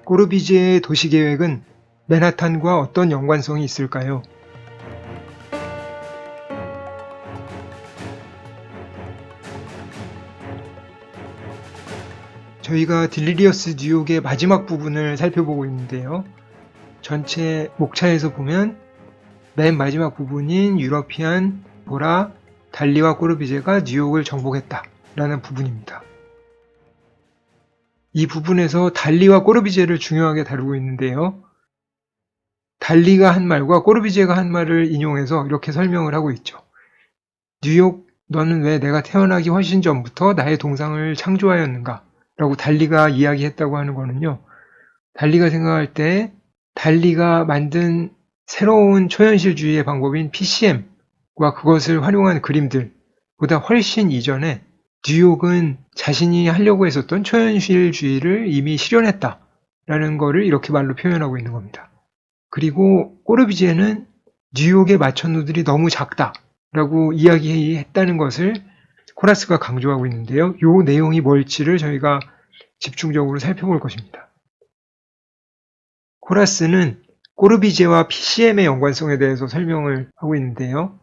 꼬르비제의 도시계획은 맨하탄과 어떤 연관성이 있을까요? 저희가 딜리리어스 뉴욕의 마지막 부분을 살펴보고 있는데요. 전체 목차에서 보면 맨 마지막 부분인 유러피안, 보라, 달리와 꼬르비제가 뉴욕을 정복했다 라는 부분입니다. 이 부분에서 달리와 꼬르비제를 중요하게 다루고 있는데요. 달리가 한 말과 꼬르비제가 한 말을 인용해서 이렇게 설명을 하고 있죠. 뉴욕, 너는 왜 내가 태어나기 훨씬 전부터 나의 동상을 창조하였는가? 라고 달리가 이야기했다고 하는 거는요. 달리가 생각할 때 달리가 만든 새로운 초현실주의의 방법인 PCM과 그것을 활용한 그림들보다 훨씬 이전에 뉴욕은 자신이 하려고 했었던 초현실주의를 이미 실현했다라는 거를 이렇게 말로 표현하고 있는 겁니다. 그리고 꼬르비제는 뉴욕의 마천루들이 너무 작다라고 이야기했다는 것을 코라스가 강조하고 있는데요. 이 내용이 뭘지를 저희가 집중적으로 살펴볼 것입니다. 코라스는 꼬르비제와 PCM의 연관성에 대해서 설명을 하고 있는데요.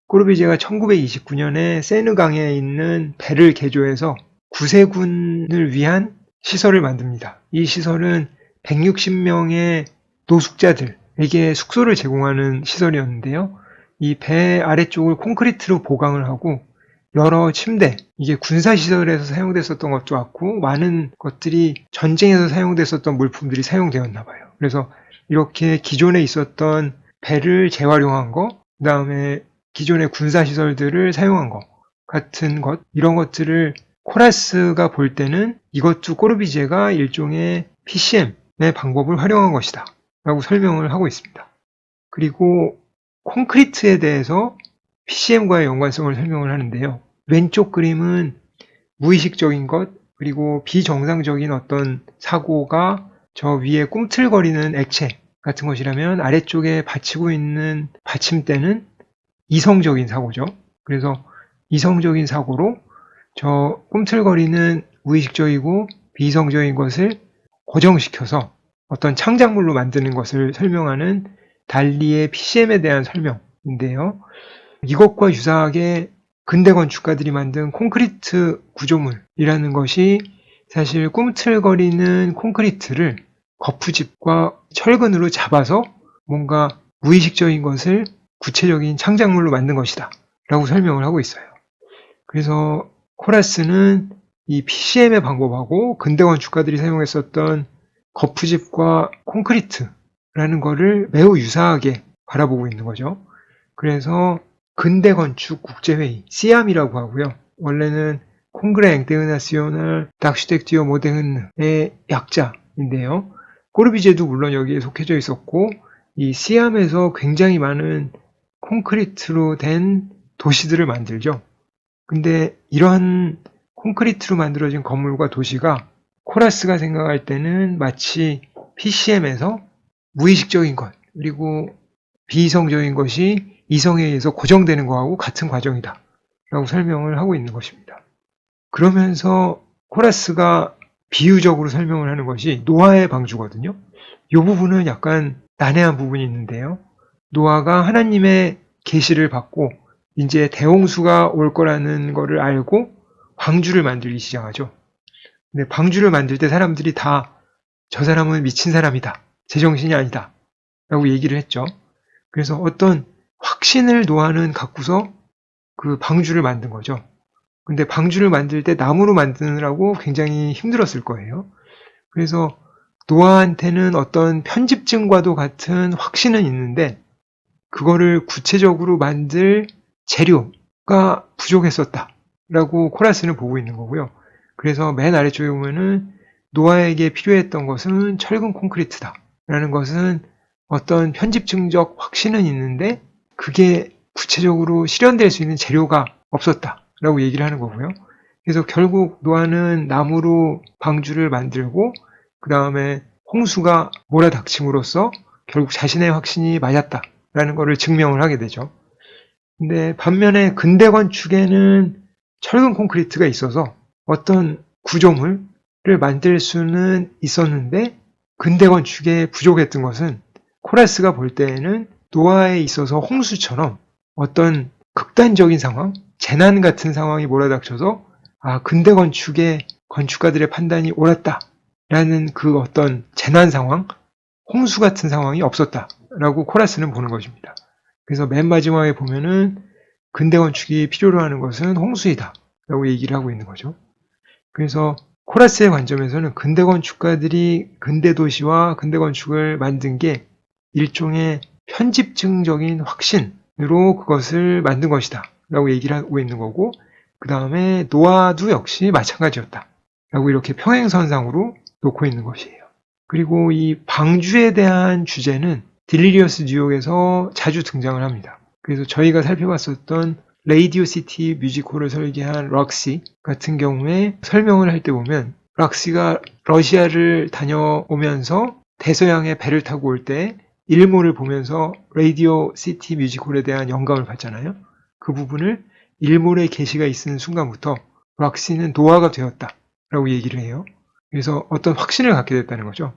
꼬르비제가 1929년에 세느강에 있는 배를 개조해서 구세군을 위한 시설을 만듭니다. 이 시설은 160명의 노숙자들에게 숙소를 제공하는 시설이었는데요. 이 배 아래쪽을 콘크리트로 보강을 하고 여러 침대, 이게 군사시설에서 사용됐었던 것도 같고 많은 것들이 전쟁에서 사용됐었던 물품들이 사용되었나 봐요. 그래서 이렇게 기존에 있었던 배를 재활용한 거, 그 다음에 기존의 군사시설들을 사용한 것 같은 것, 이런 것들을 코라스가 볼 때는 이것도 꼬르비제가 일종의 PCM의 방법을 활용한 것이다 라고 설명을 하고 있습니다. 그리고 콘크리트에 대해서 PCM과의 연관성을 설명을 하는데요. 왼쪽 그림은 무의식적인 것, 그리고 비정상적인 어떤 사고가 저 위에 꿈틀거리는 액체 같은 것이라면 아래쪽에 받치고 있는 받침대는 이성적인 사고죠. 그래서 이성적인 사고로 저 꿈틀거리는 무의식적이고 비이성적인 것을 고정시켜서 어떤 창작물로 만드는 것을 설명하는 달리의 PCM에 대한 설명인데요. 이것과 유사하게 근대 건축가들이 만든 콘크리트 구조물이라는 것이 사실 꿈틀거리는 콘크리트를 거푸집과 철근으로 잡아서 뭔가 무의식적인 것을 구체적인 창작물로 만든 것이다 라고 설명을 하고 있어요. 그래서 코라스는 이 PCM의 방법하고 근대 건축가들이 사용했었던 거푸집과 콘크리트라는 거를 매우 유사하게 바라보고 있는 거죠. 그래서 근대 건축 국제회의, CIAM이라고 하고요. 원래는 콩그레 앵테르나시오널 d'Architecture Moderne의 약자인데요. 꼬르비제도 물론 여기에 속해져 있었고 이 CIAM에서 굉장히 많은 콘크리트로 된 도시들을 만들죠. 근데 이러한 콘크리트로 만들어진 건물과 도시가 코라스가 생각할 때는 마치 PCM에서 무의식적인 것, 그리고 비이성적인 것이 이성에 의해서 고정되는 것하고 같은 과정이다 라고 설명을 하고 있는 것입니다. 그러면서 코라스가 비유적으로 설명을 하는 것이 노아의 방주거든요. 이 부분은 약간 난해한 부분이 있는데요. 노아가 하나님의 계시를 받고 이제 대홍수가 올 거라는 거를 알고 방주를 만들기 시작하죠. 근데 방주를 만들 때 사람들이 다 저 사람은 미친 사람이다. 제정신이 아니다. 라고 얘기를 했죠. 그래서 어떤 확신을 노아는 갖고서 그 방주를 만든 거죠. 근데 방주를 만들 때 나무로 만드느라고 굉장히 힘들었을 거예요. 그래서 노아한테는 어떤 편집증과도 같은 확신은 있는데 그거를 구체적으로 만들 재료가 부족했었다라고 코라스는 보고 있는 거고요. 그래서 맨 아래쪽에 보면은 노아에게 필요했던 것은 철근 콘크리트다라는 것은 어떤 편집증적 확신은 있는데 그게 구체적으로 실현될 수 있는 재료가 없었다라고 얘기를 하는 거고요. 그래서 결국 노아는 나무로 방주를 만들고 그 다음에 홍수가 몰아닥침으로써 결국 자신의 확신이 맞았다라는 것을 증명을 하게 되죠. 근데 반면에 근대 건축에는 철근 콘크리트가 있어서 어떤 구조물을 만들 수는 있었는데 근대 건축에 부족했던 것은 코라스가 볼 때에는 노아에 있어서 홍수처럼 어떤 극단적인 상황, 재난 같은 상황이 몰아닥쳐서 근대 건축의 건축가들의 판단이 옳았다라는 그 어떤 재난 상황, 홍수 같은 상황이 없었다라고 코라스는 보는 것입니다. 그래서 맨 마지막에 보면은 근대 건축이 필요로 하는 것은 홍수이다라고 얘기를 하고 있는 거죠. 그래서 코라스의 관점에서는 근대 건축가들이 근대 도시와 근대 건축을 만든 게 일종의 편집증적인 확신으로 그것을 만든 것이다 라고 얘기를 하고 있는 거고, 그 다음에 노아도 역시 마찬가지였다 라고 이렇게 평행선상으로 놓고 있는 것이에요. 그리고 이 방주에 대한 주제는 딜리리어스 뉴욕에서 자주 등장을 합니다. 그래서 저희가 살펴봤었던 레이디오 시티 뮤지컬을 설계한 럭시 같은 경우에 설명을 할 때 보면 럭시가 러시아를 다녀오면서 대서양에 배를 타고 올 때 일몰을 보면서 레이디오 시티 뮤지컬에 대한 영감을 받잖아요. 그 부분을 일몰의 계시가 있는 순간부터 럭시는 노아가 되었다라고 얘기를 해요. 그래서 어떤 확신을 갖게 됐다는 거죠.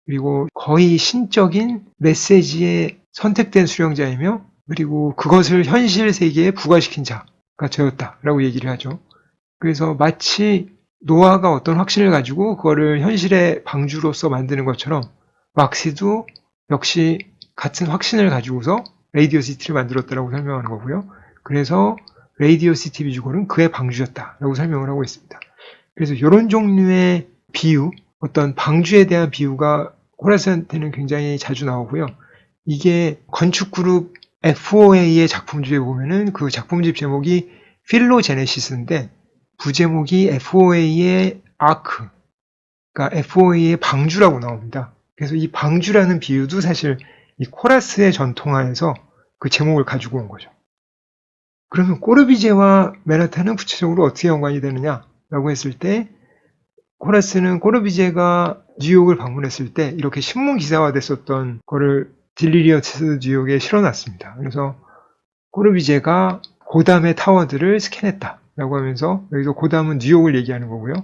그리고 거의 신적인 메시지에 선택된 수령자이며 그리고 그것을 현실 세계에 부과시킨 자가 되었다라고 얘기를 하죠. 그래서 마치 노아가 어떤 확신을 가지고 그거를 현실의 방주로서 만드는 것처럼 왁시도 역시 같은 확신을 가지고서 레이디오 시티를 만들었다라고 설명하는 거고요. 그래서 레이디오 시티 뮤지컬은 그의 방주였다라고 설명을 하고 있습니다. 그래서 이런 종류의 비유, 어떤 방주에 대한 비유가 호라스한테는 굉장히 자주 나오고요. 이게 건축 그룹 FOA의 작품집에 보면은 그 작품집 제목이 필로제네시스인데 부제목이 FOA의 아크, 그러니까 FOA의 방주라고 나옵니다. 그래서 이 방주라는 비유도 사실 이 코라스의 전통하에서 그 제목을 가지고 온 거죠. 그러면 꼬르비제와 맨하탄은 구체적으로 어떻게 연관이 되느냐라고 했을 때 코라스는 꼬르비제가 뉴욕을 방문했을 때 이렇게 신문 기사화됐었던 거를 딜리리어스 뉴욕에 실어놨습니다. 그래서 꼬르비제가 고담의 타워들을 스캔했다라고 하면서 여기서 고담은 뉴욕을 얘기하는 거고요.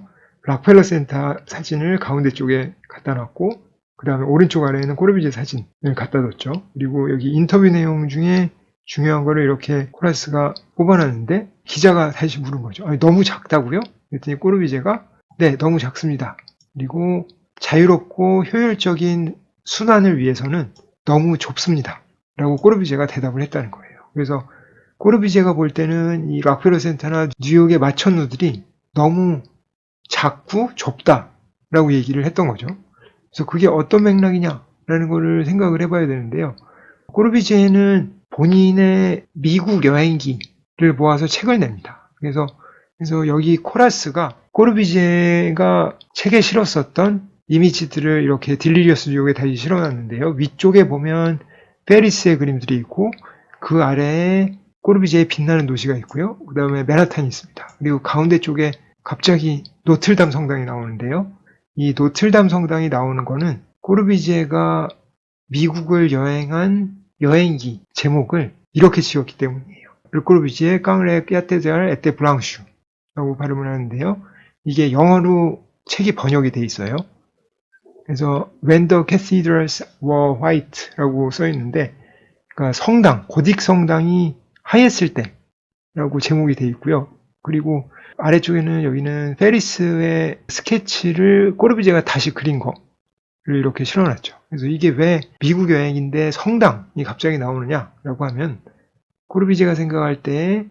락펠러 센터 사진을 가운데 쪽에 갖다 놨고 그 다음에 오른쪽 아래에는 꼬르비제 사진을 갖다 뒀죠. 그리고 여기 인터뷰 내용 중에 중요한 거를 이렇게 코라스가 뽑아놨는데 기자가 다시 물은 거죠. 아니, 너무 작다고요? 그랬더니 꼬르비제가 네, 너무 작습니다. 그리고 자유롭고 효율적인 순환을 위해서는 너무 좁습니다. 라고 꼬르비제가 대답을 했다는 거예요. 그래서 꼬르비제가 볼 때는 이 락펠러 센터나 뉴욕의 마천루들이 너무 작고 좁다라고 얘기를 했던 거죠. 그래서 그게 어떤 맥락이냐라는 거를 생각을 해봐야 되는데요. 꼬르비제는 본인의 미국 여행기를 모아서 책을 냅니다. 그래서 여기 코라스가 꼬르비제가 책에 실었었던 이미지들을 이렇게 딜리리어스 뉴욕에 다시 실어놨는데요. 위쪽에 보면 페리스의 그림들이 있고 그 아래에 꼬르비제의 빛나는 도시가 있고요. 그 다음에 맨하탄이 있습니다. 그리고 가운데 쪽에 갑자기 노틀담 성당이 나오는데요. 이 노틀담 성당이 나오는 거는 꼬르비제가 미국을 여행한 여행기 제목을 이렇게 지었기 때문이에요. 르꼬르비제의 깡레 까테드랄 에테 블랑슈 라고 발음을 하는데요. 이게 영어로 책이 번역이 돼 있어요. 그래서 When the cathedrals were white 라고 써 있는데 그러니까 성당, 고딕 성당이 하였을 때라고 제목이 돼 있고요. 그리고 아래쪽에는 여기는 페리스의 스케치를 꼬르비제가 다시 그린 거를 이렇게 실어놨죠. 그래서 이게 왜 미국 여행인데 성당이 갑자기 나오느냐라고 하면 꼬르비제가 생각할 때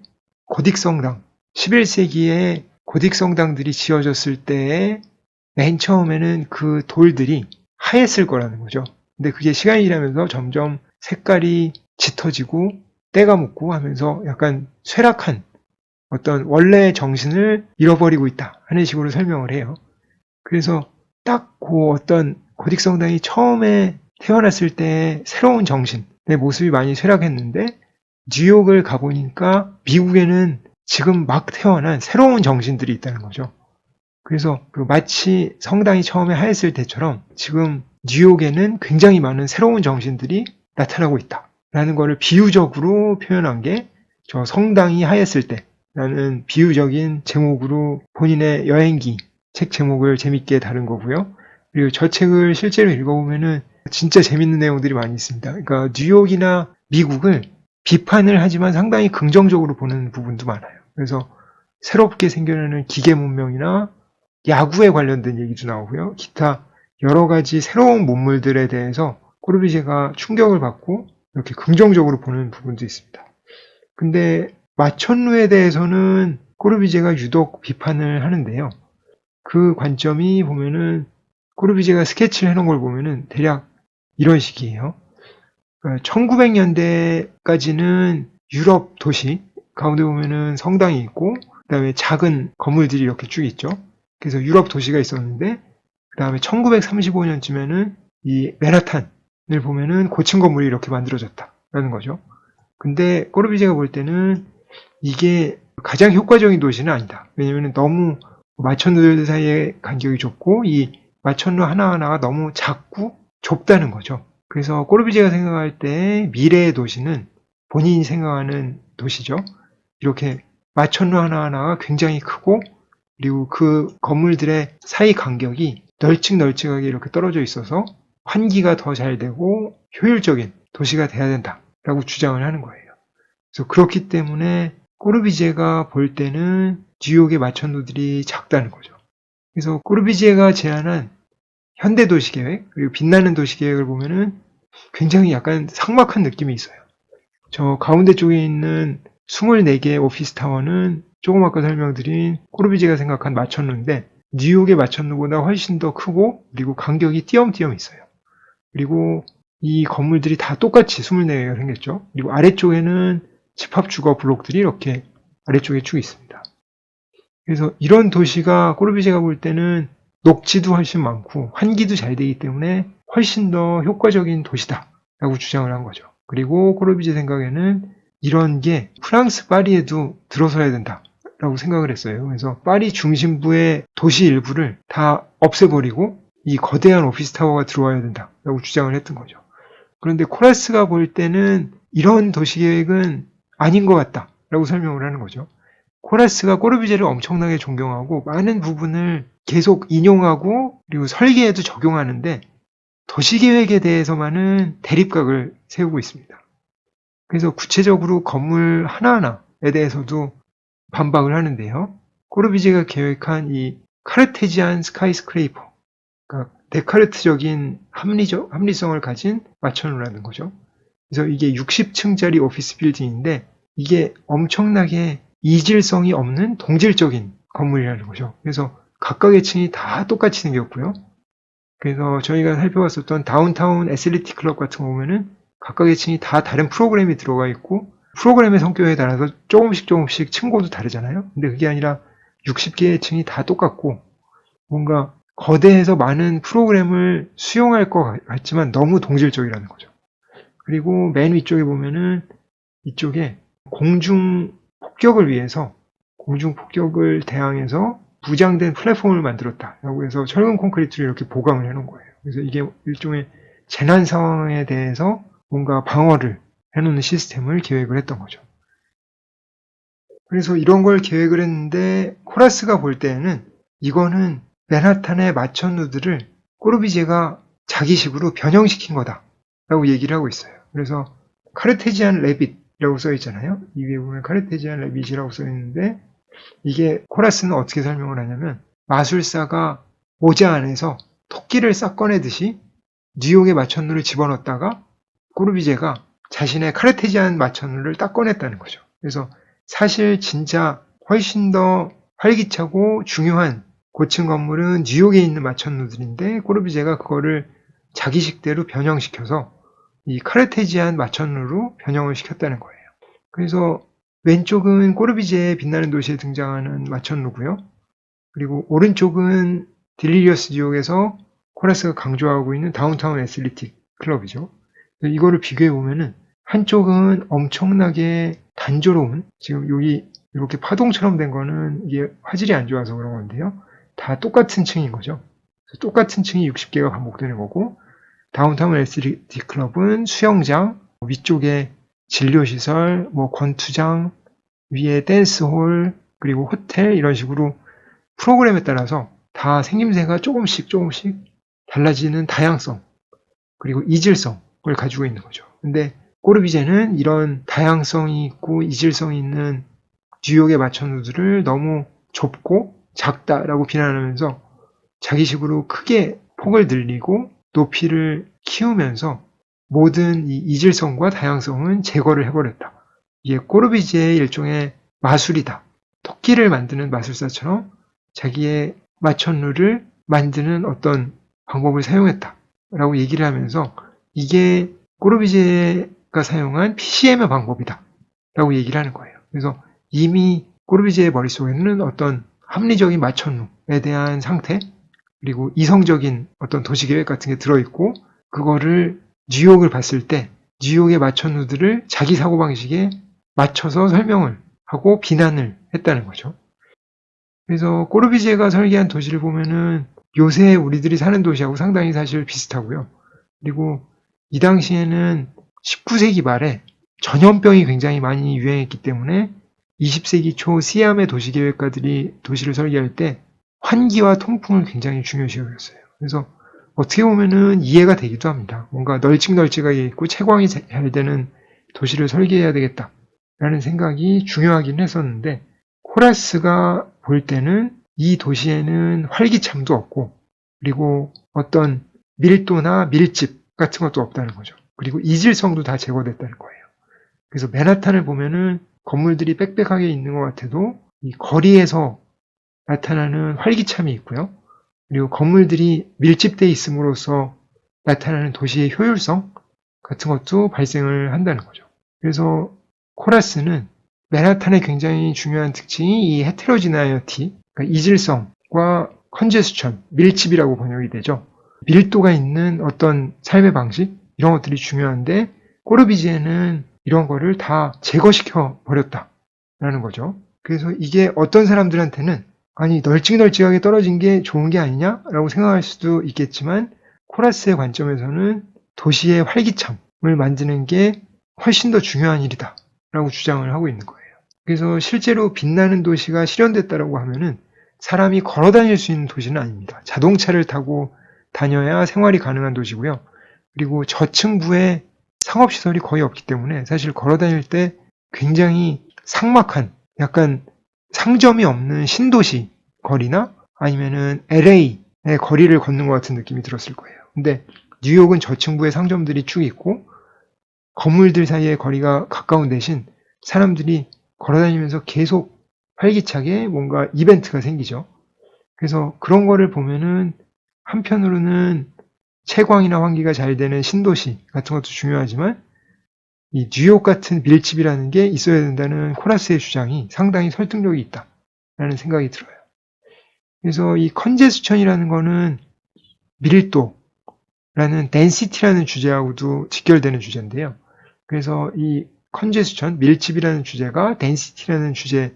고딕 성당, 11세기에 고딕 성당들이 지어졌을 때에 맨 처음에는 그 돌들이 하였을 거라는 거죠. 근데 그게 시간이 지나면서 점점 색깔이 짙어지고 때가 묻고 하면서 약간 쇠락한 어떤 원래의 정신을 잃어버리고 있다 하는 식으로 설명을 해요. 그래서 딱 그 어떤 고딕 성당이 처음에 태어났을 때 새로운 정신의 모습이 많이 쇠락했는데 뉴욕을 가보니까 미국에는 지금 막 태어난 새로운 정신들이 있다는 거죠. 그래서 마치 성당이 처음에 하였을 때처럼 지금 뉴욕에는 굉장히 많은 새로운 정신들이 나타나고 있다라는 것을 비유적으로 표현한 게 저 성당이 하였을 때 라는 비유적인 제목으로 본인의 여행기 책 제목을 재밌게 다룬 거고요. 그리고 저 책을 실제로 읽어보면은 진짜 재밌는 내용들이 많이 있습니다. 그러니까 뉴욕이나 미국을 비판을 하지만 상당히 긍정적으로 보는 부분도 많아요. 그래서 새롭게 생겨나는 기계 문명이나 야구에 관련된 얘기도 나오고요. 기타 여러 가지 새로운 문물들에 대해서 꼬르비제가 충격을 받고 이렇게 긍정적으로 보는 부분도 있습니다. 근데 마천루에 대해서는 꼬르비제가 유독 비판을 하는데요. 그 관점이 보면은 꼬르비제가 스케치를 해놓은 걸 보면은 대략 이런 식이에요. 1900년대까지는 유럽 도시 가운데 보면은 성당이 있고 그다음에 작은 건물들이 이렇게 쭉 있죠. 그래서 유럽 도시가 있었는데 그다음에 1935년쯤에는 이 맨하탄을 보면은 고층 건물이 이렇게 만들어졌다라는 거죠. 근데 꼬르비제가 볼 때는 이게 가장 효과적인 도시는 아니다. 왜냐면 너무 마천루들 사이의 간격이 좁고 이 마천루 하나하나가 너무 작고 좁다는 거죠. 그래서 꼬르비제가 생각할 때 미래의 도시는 본인이 생각하는 도시죠. 이렇게 마천루 하나하나가 굉장히 크고 그리고 그 건물들의 사이 간격이 널찍널찍하게 이렇게 떨어져 있어서 환기가 더 잘 되고 효율적인 도시가 돼야 된다라고 주장을 하는 거예요. 그래서 그렇기 때문에 꼬르비제가 볼 때는 뉴욕의 마천루들이 작다는 거죠. 그래서 꼬르비제가 제안한 현대 도시계획 그리고 빛나는 도시계획을 보면은 굉장히 약간 삭막한 느낌이 있어요. 저 가운데 쪽에 있는 24개의 오피스 타워는 조금 아까 설명드린 꼬르비제가 생각한 마천루인데 뉴욕의 마천루보다 훨씬 더 크고 그리고 간격이 띄엄띄엄 있어요. 그리고 이 건물들이 다 똑같이 24개가 생겼죠. 그리고 아래쪽에는 집합주거 블록들이 이렇게 아래쪽에 쭉 있습니다. 그래서 이런 도시가 꼬르비제가 볼 때는 녹지도 훨씬 많고 환기도 잘 되기 때문에 훨씬 더 효과적인 도시다라고 주장을 한 거죠. 그리고 꼬르비제 생각에는 이런 게 프랑스 파리에도 들어서야 된다라고 생각을 했어요. 그래서 파리 중심부의 도시 일부를 다 없애버리고 이 거대한 오피스 타워가 들어와야 된다라고 주장을 했던 거죠. 그런데 코라스가 볼 때는 이런 도시계획은 아닌 것 같다라고 설명을 하는 거죠. 코라스가 꼬르비제를 엄청나게 존경하고 많은 부분을 계속 인용하고 그리고 설계에도 적용하는데 도시계획에 대해서만은 대립각을 세우고 있습니다. 그래서 구체적으로 건물 하나하나에 대해서도 반박을 하는데요. 꼬르비제가 계획한 이 카르테지안 스카이스크레이퍼, 그러니까 데카르트적인 합리성을 가진 마천루라는 거죠. 그래서 이게 60층짜리 오피스 빌딩인데 이게 엄청나게 이질성이 없는 동질적인 건물이라는 거죠. 그래서 각각의 층이 다 똑같이 생겼고요. 그래서 저희가 살펴봤었던 다운타운 애슬리틱 클럽 같은 거 보면은 각각의 층이 다 다른 프로그램이 들어가 있고 프로그램의 성격에 따라서 조금씩 층고도 다르잖아요. 근데 그게 아니라 60개의 층이 다 똑같고 뭔가 거대해서 많은 프로그램을 수용할 것 같지만 너무 동질적이라는 거죠. 그리고 맨 위쪽에 보면은 이쪽에 공중 폭격을 위해서 공중 폭격을 대항해서 부장된 플랫폼을 만들었다라고 해서 철근 콘크리트를 이렇게 보강을 해놓은 거예요. 그래서 이게 일종의 재난 상황에 대해서 뭔가 방어를 해놓는 시스템을 계획을 했던 거죠. 그래서 이런 걸 계획을 했는데 코라스가 볼 때에는 이거는 맨하탄의 마천루들을 꼬르비제가 자기식으로 변형시킨 거다라고 얘기를 하고 있어요. 그래서 카르테지안 레빗이라고 써 있잖아요. 이 위에 보면 카르테지안 레빗이라고 써 있는데 이게 코라스는 어떻게 설명을 하냐면 마술사가 모자 안에서 토끼를 싹 꺼내듯이 뉴욕의 마천루를 집어넣었다가 꼬르비제가 자신의 카르테지안 마천루를 딱 꺼냈다는 거죠. 그래서 사실 진짜 훨씬 더 활기차고 중요한 고층 건물은 뉴욕에 있는 마천루들인데 꼬르비제가 그거를 자기식대로 변형시켜서 이 카르테지안 마천루로 변형을 시켰다는 거예요. 그래서 왼쪽은 꼬르비제의 빛나는 도시에 등장하는 마천루고요. 그리고 오른쪽은 딜리리어스 뉴욕에서 코라스가 강조하고 있는 다운타운 애슬리틱 클럽이죠. 이거를 비교해 보면은 한쪽은 엄청나게 단조로운 지금 여기 이렇게 파동처럼 된 거는 이게 화질이 안 좋아서 그런 건데요. 다 똑같은 층인 거죠. 똑같은 층이 60개가 반복되는 거고 다운타운 애슬리틱 클럽은 수영장, 위쪽에 진료시설, 권투장, 위에 댄스홀, 그리고 호텔 이런 식으로 프로그램에 따라서 다 생김새가 조금씩 달라지는 다양성, 그리고 이질성을 가지고 있는 거죠. 근데 꼬르비제는 이런 다양성이 있고 이질성이 있는 뉴욕의 마천루들을 너무 좁고 작다라고 비난하면서 자기식으로 크게 폭을 늘리고 높이를 키우면서 모든 이 이질성과 다양성은 제거를 해버렸다. 이게 꼬르비제의 일종의 마술이다. 토끼를 만드는 마술사처럼 자기의 마천루를 만드는 어떤 방법을 사용했다. 라고 얘기를 하면서 이게 꼬르비제가 사용한 PCM의 방법이다. 라고 얘기를 하는 거예요. 그래서 이미 꼬르비제의 머릿속에는 어떤 합리적인 마천루에 대한 상태, 그리고 이성적인 어떤 도시계획 같은 게 들어있고, 그거를 뉴욕을 봤을 때 뉴욕의 마천루들을 자기 사고방식에 맞춰서 설명을 하고 비난을 했다는 거죠. 그래서 꼬르비제가 설계한 도시를 보면은 요새 우리들이 사는 도시하고 상당히 사실 비슷하고요. 그리고 이 당시에는 19세기 말에 전염병이 굉장히 많이 유행했기 때문에 20세기 초 시암의 도시계획가들이 도시를 설계할 때 환기와 통풍을 굉장히 중요시 여겼어요. 그래서 어떻게 보면은 이해가 되기도 합니다. 뭔가 널찍널찍하게 있고 채광이 잘 되는 도시를 설계해야 되겠다라는 생각이 중요하긴 했었는데, 호라스가 볼 때는 이 도시에는 활기참도 없고, 그리고 어떤 밀도나 밀집 같은 것도 없다는 거죠. 그리고 이질성도 다 제거됐다는 거예요. 그래서 맨하탄을 보면은 건물들이 빽빽하게 있는 것 같아도 이 거리에서 나타나는 활기참이 있고요. 그리고 건물들이 밀집되어 있음으로써 나타나는 도시의 효율성 같은 것도 발생을 한다는 거죠. 그래서 코라스는 맨하탄의 굉장히 중요한 특징이 이 헤테로지나이어티, 그러니까 이질성과 컨제스천, 밀집이라고 번역이 되죠. 밀도가 있는 어떤 삶의 방식, 이런 것들이 중요한데 꼬르비지에는 이런 거를 다 제거시켜 버렸다라는 거죠. 그래서 이게 어떤 사람들한테는 아니 널찍널찍하게 떨어진 게 좋은 게 아니냐라고 생각할 수도 있겠지만, 코라스의 관점에서는 도시의 활기참을 만드는 게 훨씬 더 중요한 일이다 라고 주장을 하고 있는 거예요. 그래서 실제로 빛나는 도시가 실현됐다라고 하면은 사람이 걸어 다닐 수 있는 도시는 아닙니다. 자동차를 타고 다녀야 생활이 가능한 도시고요. 그리고 저층부에 상업시설이 거의 없기 때문에 사실 걸어 다닐 때 굉장히 삭막한, 약간 상점이 없는 신도시 거리나 아니면은 LA의 거리를 걷는 것 같은 느낌이 들었을 거예요. 근데 뉴욕은 저층부에 상점들이 쭉 있고 건물들 사이의 거리가 가까운 대신 사람들이 걸어다니면서 계속 활기차게 뭔가 이벤트가 생기죠. 그래서 그런 거를 보면은 한편으로는 채광이나 환기가 잘 되는 신도시 같은 것도 중요하지만 이 뉴욕 같은 밀집이라는 게 있어야 된다는 코라스의 주장이 상당히 설득력이 있다라는 생각이 들어요. 그래서 이 컨제스천이라는 거는 밀도라는 덴시티라는 주제하고도 직결되는 주제인데요. 그래서 이 컨제스천, 밀집이라는 주제가 덴시티라는 주제로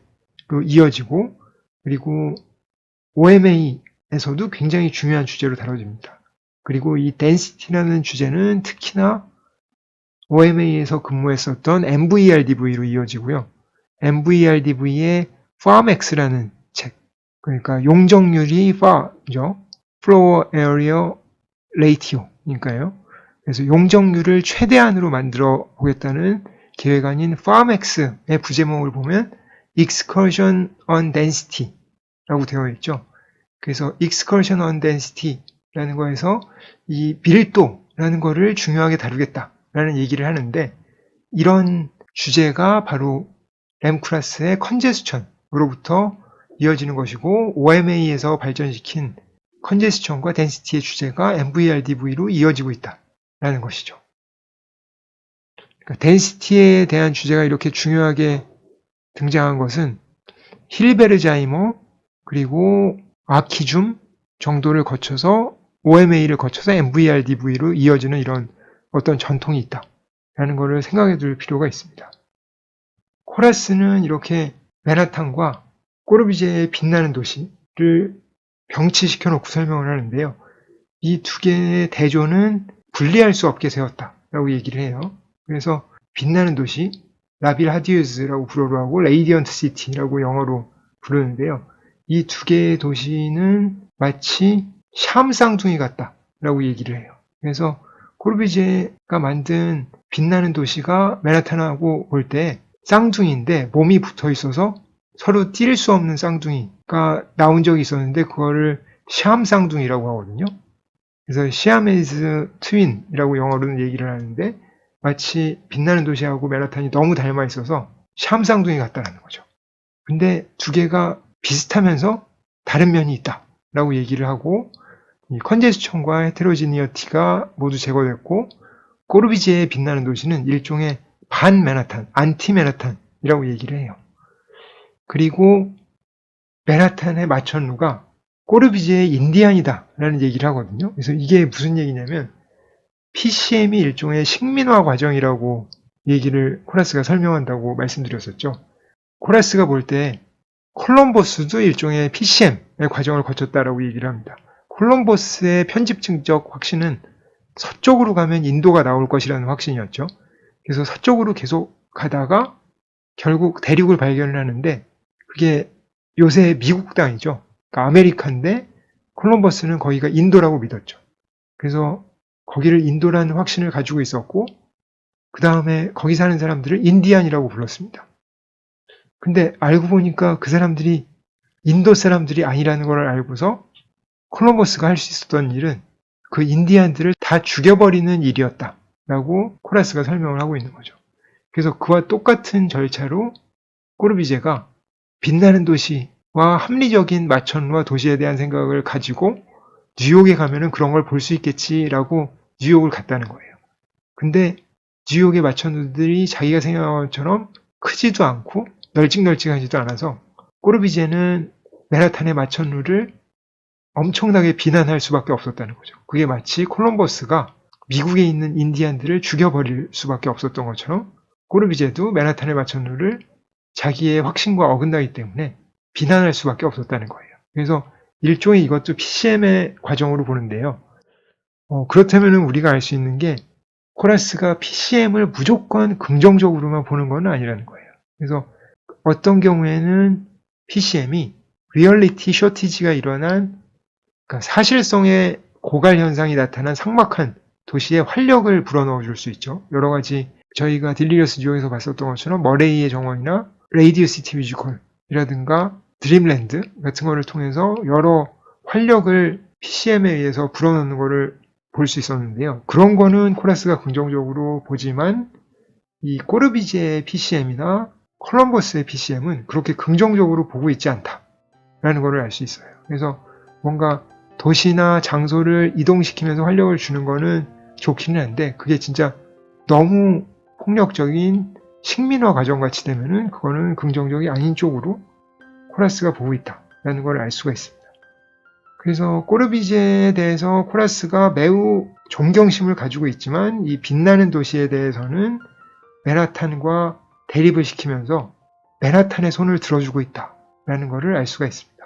이어지고, 그리고 OMA에서도 굉장히 중요한 주제로 다뤄집니다. 그리고 이 덴시티라는 주제는 특히나 OMA에서 근무했었던 MVRDV로 이어지고요. MVRDV의 FARMX라는 책, 그러니까 용적률이 FAR죠. Floor Area Ratio니까요. 그래서 용적률을 최대한으로 만들어 보겠다는 계획안인 FARMX의 부제목을 보면 Excursion on Density라고 되어 있죠. 그래서 Excursion on Density라는 거에서 이 밀도라는 거를 중요하게 다루겠다라는 얘기를 하는데, 이런 주제가 바로 램크라스의 컨제스천으로부터 이어지는 것이고, OMA에서 발전시킨 컨제스천과 덴시티의 주제가 MVRDV로 이어지고 있다라는 것이죠. 그러니까 덴시티에 대한 주제가 이렇게 중요하게 등장한 것은 힐베르자이머 그리고 아키줌 정도를 거쳐서 OMA를 거쳐서 MVRDV로 이어지는 이런 어떤 전통이 있다라는 것을 생각해 둘 필요가 있습니다. 코라스는 이렇게 맨하탄과 꼬르비제의 빛나는 도시를 병치시켜 놓고 설명을 하는데요. 이 두 개의 대조는 분리할 수 없게 세웠다라고 얘기를 해요. 그래서 빛나는 도시, 라빌 하디우즈라고 불어로 하고 레이디언트 시티라고 영어로 부르는데요. 이 두 개의 도시는 마치 샴 쌍둥이 같다라고 얘기를 해요. 그래서 코르비제가 만든 빛나는 도시가 맨하탄하고 볼 때 쌍둥이인데 몸이 붙어 있어서 서로 뛸 수 없는 쌍둥이가 나온 적이 있었는데 그거를 샴 쌍둥이라고 하거든요. 그래서 시아메이즈 트윈이라고 영어로는 얘기를 하는데 마치 빛나는 도시하고 맨하탄이 너무 닮아 있어서 샴 쌍둥이 같다라는 거죠. 근데 두 개가 비슷하면서 다른 면이 있다라고 얘기를 하고 이 컨제스천과 헤테로지니어티가 모두 제거됐고 꼬르비제의 빛나는 도시는 일종의 반 맨하탄, 안티 맨하탄이라고 얘기를 해요. 그리고 맨하탄의 마천루가 꼬르비제의 인디안이다라는 얘기를 하거든요. 그래서 이게 무슨 얘기냐면 PCM이 일종의 식민화 과정이라고 얘기를 코라스가 설명한다고 말씀드렸었죠. 코라스가 볼 때 콜럼버스도 일종의 PCM의 과정을 거쳤다라고 얘기를 합니다. 콜럼버스의 편집증적 확신은 서쪽으로 가면 인도가 나올 것이라는 확신이었죠. 그래서 서쪽으로 계속 가다가 결국 대륙을 발견을 하는데 그게 요새 미국 땅이죠. 그러니까 아메리카인데 콜럼버스는 거기가 인도라고 믿었죠. 그래서 거기를 인도라는 확신을 가지고 있었고 그 다음에 거기 사는 사람들을 인디안이라고 불렀습니다. 근데 알고 보니까 그 사람들이 인도 사람들이 아니라는 걸 알고서 콜럼버스가 할 수 있었던 일은 그 인디안들을 다 죽여버리는 일이었다라고 코라스가 설명을 하고 있는 거죠. 그래서 그와 똑같은 절차로 꼬르비제가 빛나는 도시와 합리적인 마천루와 도시에 대한 생각을 가지고 뉴욕에 가면은 그런 걸 볼 수 있겠지라고 뉴욕을 갔다는 거예요. 근데 뉴욕의 마천루들이 자기가 생각한 것처럼 크지도 않고 널찍널찍하지도 않아서 꼬르비제는 맨하탄의 마천루를 엄청나게 비난할 수밖에 없었다는 거죠. 그게 마치 콜럼버스가 미국에 있는 인디안들을 죽여버릴 수밖에 없었던 것처럼 꼬르비제도 맨하탄의 마천루를 자기의 확신과 어긋나기 때문에 비난할 수밖에 없었다는 거예요. 그래서 일종의 이것도 PCM의 과정으로 보는데요. 그렇다면 우리가 알 수 있는 게 코라스가 PCM을 무조건 긍정적으로만 보는 건 아니라는 거예요. 그래서 어떤 경우에는 PCM이 리얼리티 쇼티지가 일어난 그러니까 사실성의 고갈 현상이 나타난 삭막한 도시에 활력을 불어넣어 줄 수 있죠. 여러 가지 저희가 딜리리어스 뉴욕에서 봤었던 것처럼 머레이의 정원이나 레이디오 시티 뮤지컬이라든가 드림랜드 같은 거를 통해서 여러 활력을 PCM에 의해서 불어넣는 거를 볼 수 있었는데요. 그런 거는 코라스가 긍정적으로 보지만 이 꼬르비제의 PCM이나 콜럼버스의 PCM은 그렇게 긍정적으로 보고 있지 않다라는 거를 알 수 있어요. 그래서 뭔가 도시나 장소를 이동시키면서 활력을 주는 거는 좋기는 한데 그게 진짜 너무 폭력적인 식민화 과정같이 되면은 그거는 긍정적이 아닌 쪽으로 코라스가 보고 있다라는 걸 알 수가 있습니다. 그래서 꼬르비제에 대해서 코라스가 매우 존경심을 가지고 있지만 이 빛나는 도시에 대해서는 맨하탄과 대립을 시키면서 맨하탄의 손을 들어주고 있다라는 것을 알 수가 있습니다.